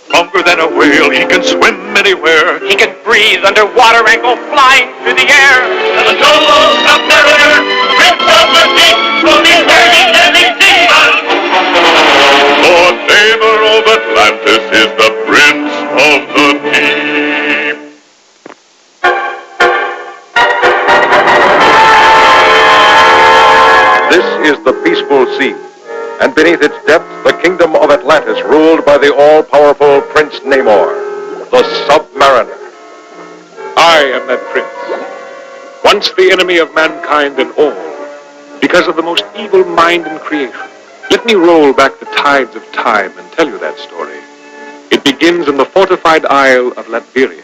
Stronger than a whale, he can swim anywhere. He can breathe underwater and go flying through the air. The noble submariner, Prince of the Deep, will be burning every seaman. Lord Namor of Atlantis is the Prince of the Deep. This is the peaceful sea, and beneath its depths, the kingdom of Atlantis, ruled by the all-powerful Prince Namor, the Submariner. I am that prince, once the enemy of mankind and all, because of the most evil mind in creation. Let me roll back the tides of time and tell you that story. It begins in the fortified isle of Latveria.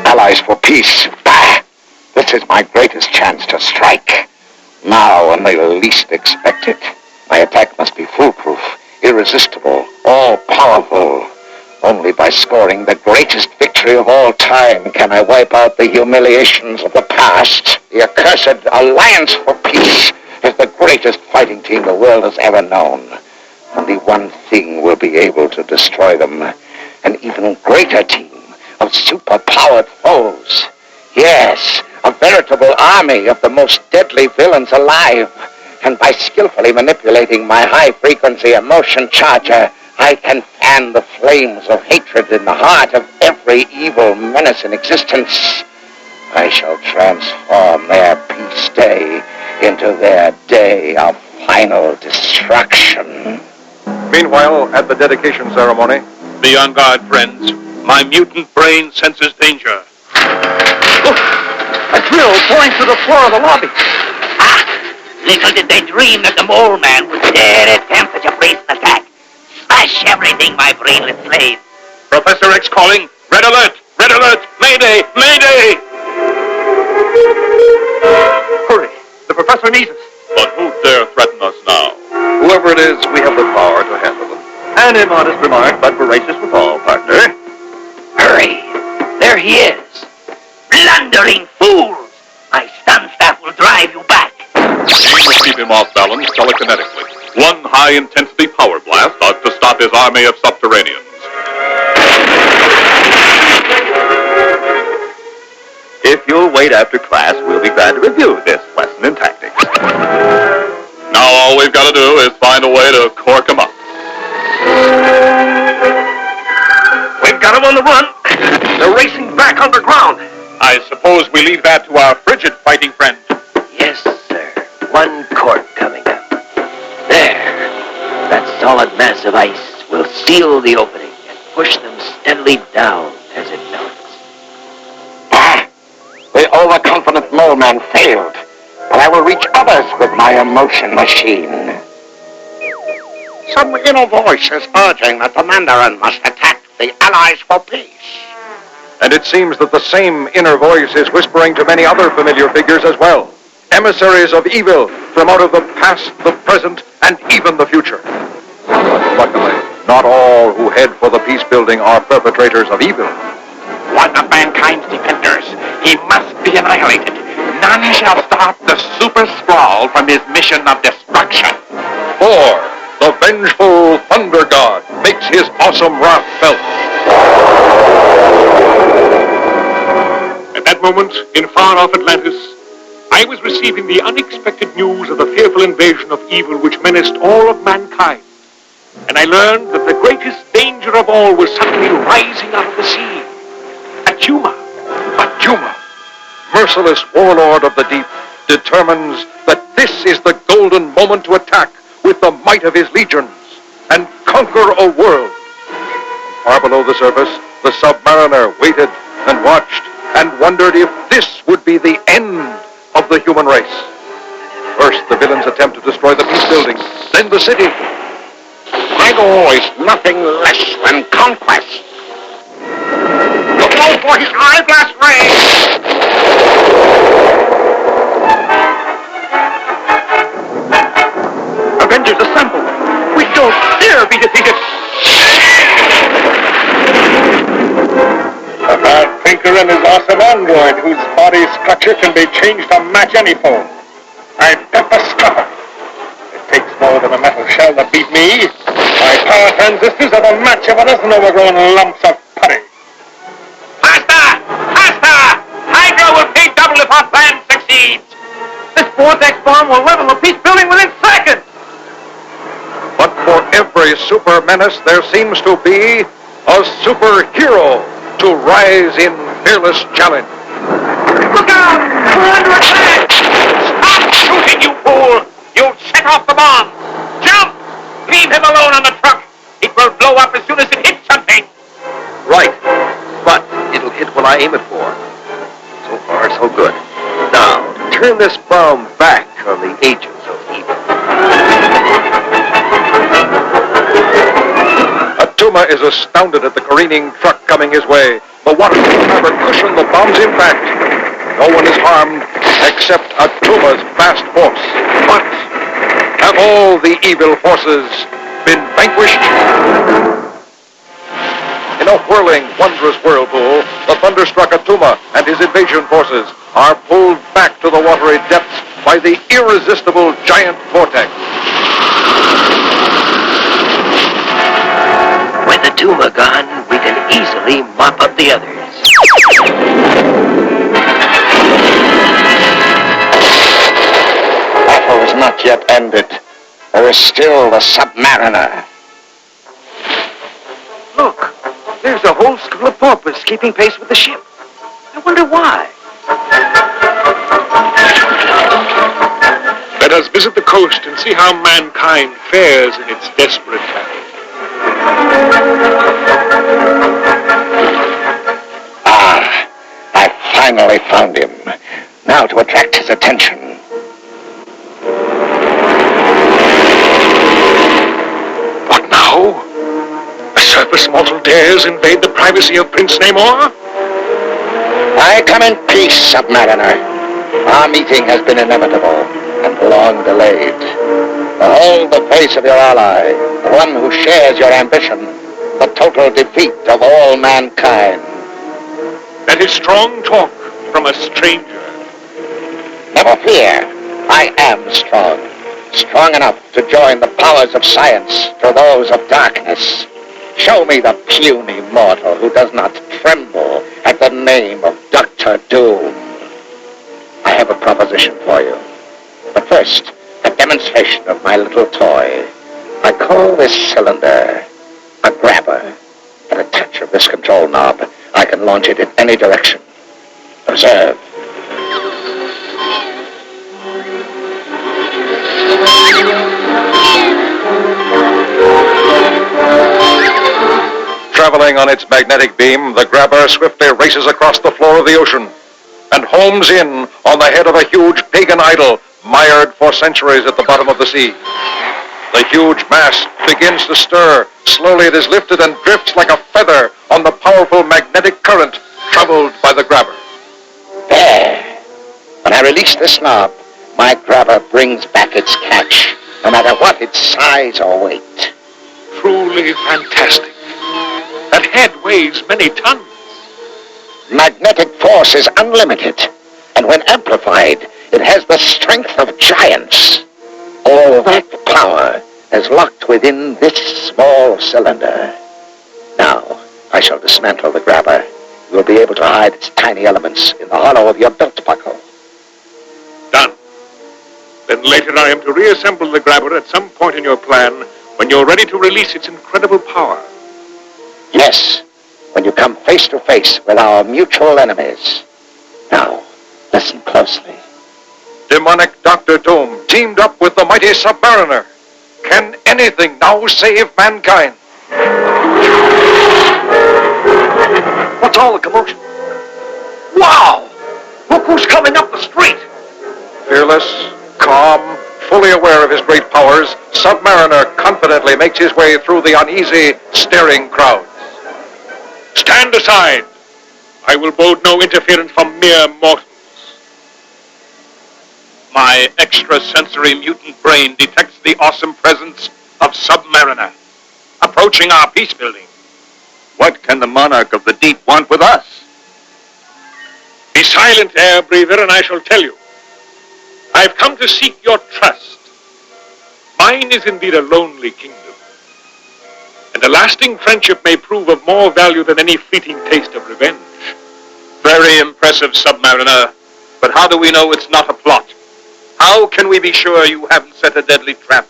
Allies for peace. This is my greatest chance to strike. Now, when they least expect it, my attack must be foolproof, irresistible, all-powerful. Only by scoring the greatest victory of all time can I wipe out the humiliations of the past. The accursed Alliance for Peace is the greatest fighting team the world has ever known. Only one thing will be able to destroy them. An even greater team of super-powered foes. Yes, a veritable army of the most deadly villains alive. And by skillfully manipulating my high-frequency emotion charger, I can fan the flames of hatred in the heart of every evil menace in existence. I shall transform their peace day into their day of final destruction. Meanwhile, at the dedication ceremony... Be on guard, friends. My mutant brain senses danger. Look! A drill pouring through the floor of the lobby. Little did they dream that the mole man would dare attempt such a brazen attack. Smash everything, my brainless slave. Professor X calling. Red alert! Red alert! Mayday! Mayday! Hurry! The professor needs us. But who dare threaten us now? Whoever it is, we have the power to handle them. An immodest remark, but veracious withal, partner. Hurry! There he is. Blundering fools! My stun staff will drive you back. We must keep him off balance telekinetically. One high-intensity power blast ought to stop his army of subterraneans. If you'll wait after class, we'll be glad to review this lesson in tactics. Now all we've got to do is find a way to cork him up. We've got him on the run. They're racing back underground. I suppose we leave that to our frigid fighting friend. Yes, sir. One cork coming up. There. That solid mass of ice will seal the opening and push them steadily down as it melts. The overconfident mole man failed, but I will reach others with my emotion machine. Some inner voice is urging that the Mandarin must attack the Allies for Peace. And it seems that the same inner voice is whispering to many other familiar figures as well. Emissaries of evil from out of the past, the present, and even the future. But luckily, not all who head for the peace building are perpetrators of evil. One of mankind's defenders. He must be annihilated. None shall stop the super Skrull from his mission of destruction. For the vengeful Thunder God makes his awesome wrath felt. At that moment, in far-off Atlantis, I was receiving the unexpected news of the fearful invasion of evil which menaced all of mankind. And I learned that the greatest danger of all was suddenly rising out of the sea. Atuma, merciless warlord of the deep, determines that this is the golden moment to attack with the might of his legions and conquer a world. Far below the surface, the Submariner waited and watched and wondered if this would be the end of the human race. First, the villains attempt to destroy the peace building, then the city. My goal is nothing less than conquest. Go for his eye blast ray! Avengers assemble! We don't dare be defeated! A mad thinker and his awesome android, whose body structure can be changed to match any foe. I've got the scupper. It takes more more than a metal shell that beat me. My power transistors are the match of a dozen overgrown lumps of putty. Faster! Faster! Hydra will pay double if our plan succeeds. This vortex bomb will level the peace building within seconds. But for every super menace, there seems to be a superhero to rise in fearless challenge. Look out! We're under attack! Stop shooting, you fool! You'll set off the bomb! Jump! Leave him alone on the truck! It will blow up as soon as it hits something! Right. But it'll hit what I aim it for. So far, so good. Now, turn this bomb back on the agents of evil. Atuma is astounded at the careening truck coming his way. The water never cushioned the bomb's impact. No one is harmed except Atuma's vast force. But have all the evil forces been vanquished? In a whirling, wondrous whirlpool, the thunderstruck Atuma and his invasion forces are pulled back to the watery depths by the irresistible giant vortex. With the Atuma gone, we can easily mop up the others. Battle is not yet ended. There is still the Submariner. Look, there's a whole school of paupers keeping pace with the ship. I wonder why. Let us visit the coast and see how mankind fares in its desperate battle. Ah, I finally found him. Now to attract his attention. What now? A surface mortal dares invade the privacy of Prince Namor? I come in peace, Submariner. Our meeting has been inevitable and long delayed. Behold the face of your ally, the one who shares your ambition, the total defeat of all mankind. That is strong talk from a stranger. Never fear, I am strong. Strong enough to join the powers of science to those of darkness. Show me the puny mortal who does not tremble at the name of Dr. Doom. I have a proposition for you. But first, a demonstration of my little toy. I call this cylinder a grabber. At a touch of this control knob, I can launch it in any direction. Observe. Traveling on its magnetic beam, the grabber swiftly races across the floor of the ocean and homes in on the head of a huge pagan idol mired for centuries at the bottom of the sea. The huge mass begins to stir. Slowly it is lifted and drifts like a feather on the powerful magnetic current traveled by the grabber. There. When I release this knob, my grabber brings back its catch, no matter what its size or weight. Truly fantastic. That head weighs many tons. Magnetic force is unlimited, and when amplified, it has the strength of giants. All that power is locked within this small cylinder. Now, I shall dismantle the grabber. You will be able to hide its tiny elements in the hollow of your belt buckle. Done. Then later I am to reassemble the grabber at some point in your plan when you're ready to release its incredible power. Yes, when you come face to face with our mutual enemies. Now, listen closely. Demonic Dr. Doom teamed up with the mighty Submariner. Can anything now save mankind? What's all the commotion? Wow! Look who's coming up the street! Fearless, calm, fully aware of his great powers, Submariner confidently makes his way through the uneasy, staring crowds. Stand aside. I will bode no interference from mere mortals. My extrasensory mutant brain detects the awesome presence of Submariner approaching our peace building. What can the monarch of the deep want with us? Be silent, air breather, and I shall tell you. I've come to seek your trust. Mine is indeed a lonely kingdom, and a lasting friendship may prove of more value than any fleeting taste of revenge. Very impressive, Submariner. But how do we know it's not a plot? How can we be sure you haven't set a deadly trap?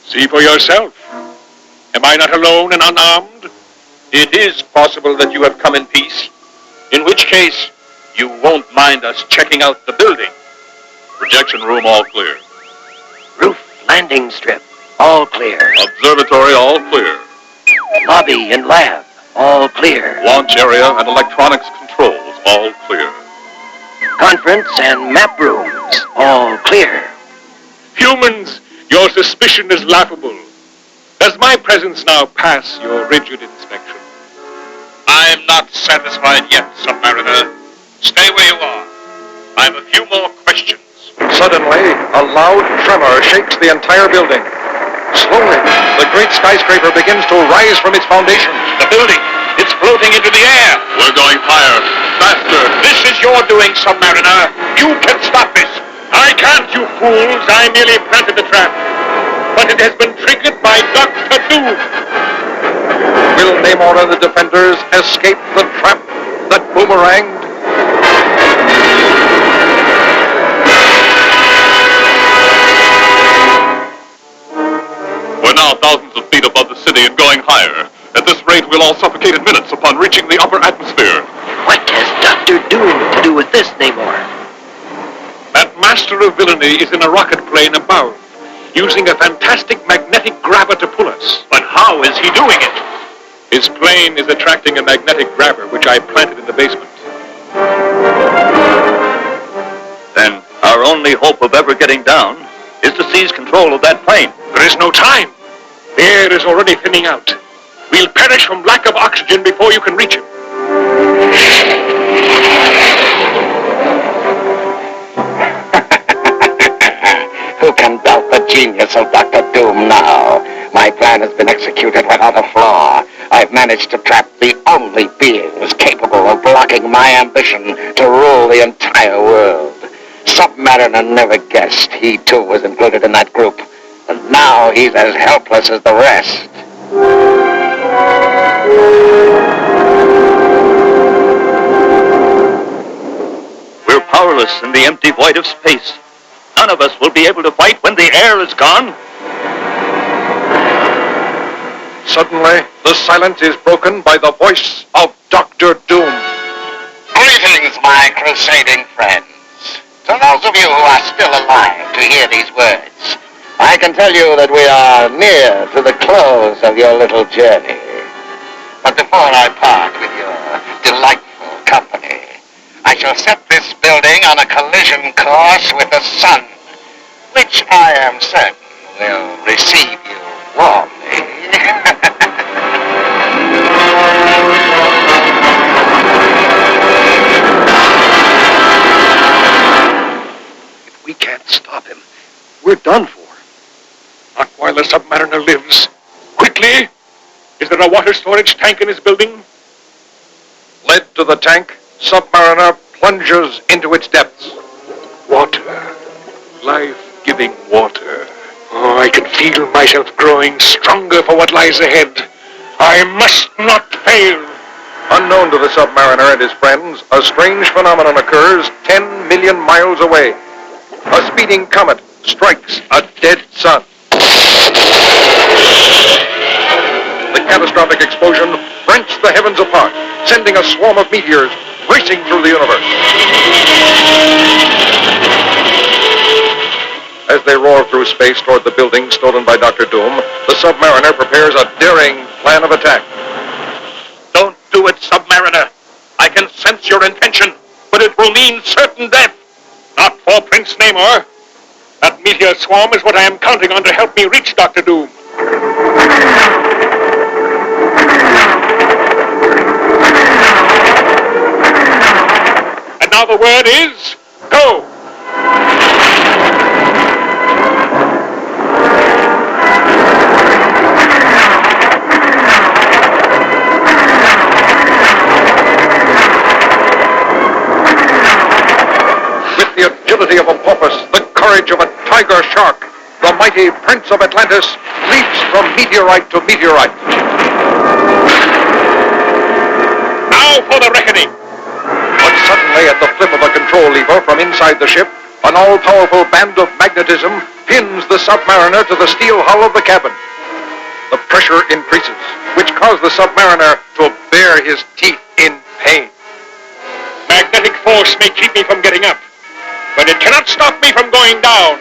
See for yourself. Am I not alone and unarmed? It is possible that you have come in peace. In which case, you won't mind us checking out the building. Projection room all clear. Roof landing strip, all clear. Observatory all clear. Lobby and lab, all clear. Launch area and electronics controls all clear. Conference and map rooms, all clear. Humans, your suspicion is laughable. Does my presence now pass your rigid inspection? I'm not satisfied yet, Submariner. Stay where you are. I have a few more questions. Suddenly, a loud tremor shakes the entire building. Slowly, the great skyscraper begins to rise from its foundation. The building, it's floating into the air. We're going higher, faster. This is your doing, Submariner. You can stop this. I can't, you fools. I merely planted the trap. But it has been triggered by Dr. Doom. Will Namor and the Defenders escape the trap that boomeranged? We're now thousands of feet above the city and going higher. At this rate, we'll all suffocate in minutes upon reaching the upper atmosphere. What has Dr. Doom to do with this, Namor? That master of villainy is in a rocket plane above, using a fantastic magnetic grabber to pull us. But how is he doing it? His plane is attracting a magnetic grabber, which I planted in the basement. Then our only hope of ever getting down is to seize control of that plane. There is no time. The air is already thinning out. We'll perish from lack of oxygen before you can reach him. Who can doubt the genius of Dr. Doom now? My plan has been executed without a flaw. I've managed to trap the only beings capable of blocking my ambition to rule the entire world. Submariner never guessed he too was included in that group. And now he's as helpless as the rest. We're powerless in the empty void of space. None of us will be able to fight when the air is gone. Suddenly, the silence is broken by the voice of Dr. Doom. Greetings, my crusading friends. To those of you who are still alive to hear these words, I can tell you that we are near to the close of your little journey. But before I part with your delightful company, I shall set this building on a collision course with the sun, which I am certain will receive you warmly. If we can't stop him, we're done for. Not while the Submariner lives. Quickly! Is there a water storage tank in his building? Led to the tank, Submariner plunges into its depths. Water. Life-giving water. Oh, I can feel myself growing stronger for what lies ahead. I must not fail. Unknown to the Submariner and his friends, a strange phenomenon occurs 10 million miles away. A speeding comet strikes a dead sun. The catastrophic explosion rents the heavens apart, sending a swarm of meteors racing through the universe. As they roar through space toward the building stolen by Dr. Doom, the Submariner prepares a daring plan of attack. Don't do it, Submariner. I can sense your intention, but it will mean certain death. Not for Prince Namor. That meteor swarm is what I am counting on to help me reach Dr. Doom. And now the word is, go! With the agility of a porpoise, the courage of a tiger shark, the the mighty Prince of Atlantis leaps from meteorite to meteorite. Now for the reckoning. But suddenly, at the flip of a control lever from inside the ship, an all-powerful band of magnetism pins the submariner to the steel hull of the cabin. The pressure increases, which causes the submariner to bare his teeth in pain. Magnetic force may keep me from getting up, but it cannot stop me from going down.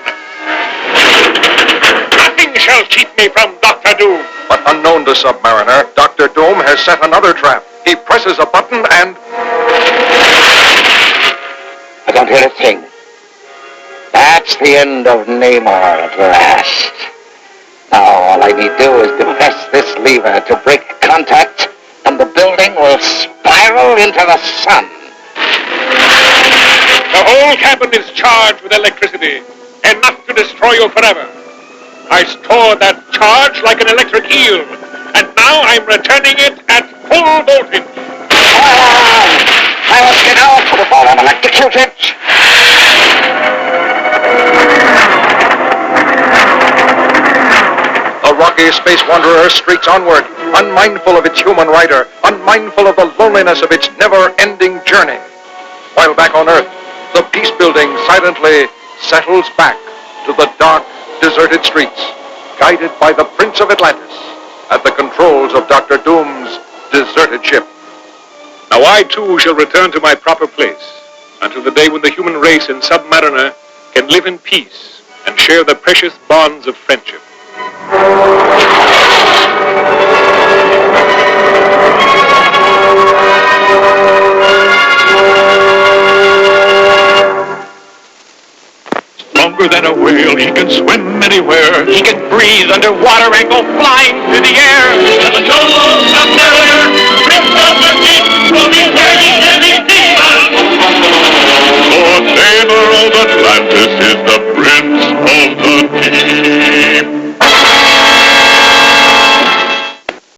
Nothing shall keep me from Dr. Doom. But unknown to Submariner, Dr. Doom has set another trap. He presses a button and... I don't hear a thing. That's the end of Namor at last. Now all I need do is to press this lever to break contact, and the building will spiral into the sun. The whole cabin is charged with electricity, enough to destroy you forever. I stored that charge like an electric eel, and now I'm returning it at full voltage. I must get out before I'm electrocuted. The rocky space wanderer streaks onward, unmindful of its human rider, unmindful of the loneliness of its never-ending journey. While back on Earth, the peace building silently settles back to the dark, deserted streets, guided by the Prince of Atlantis at the controls of Dr. Doom's deserted ship. Now I too shall return to my proper place until the day when the human race in Submariner can live in peace and share the precious bonds of friendship. Stronger than a whale, he can swim anywhere. He can breathe underwater and go flying through the air. The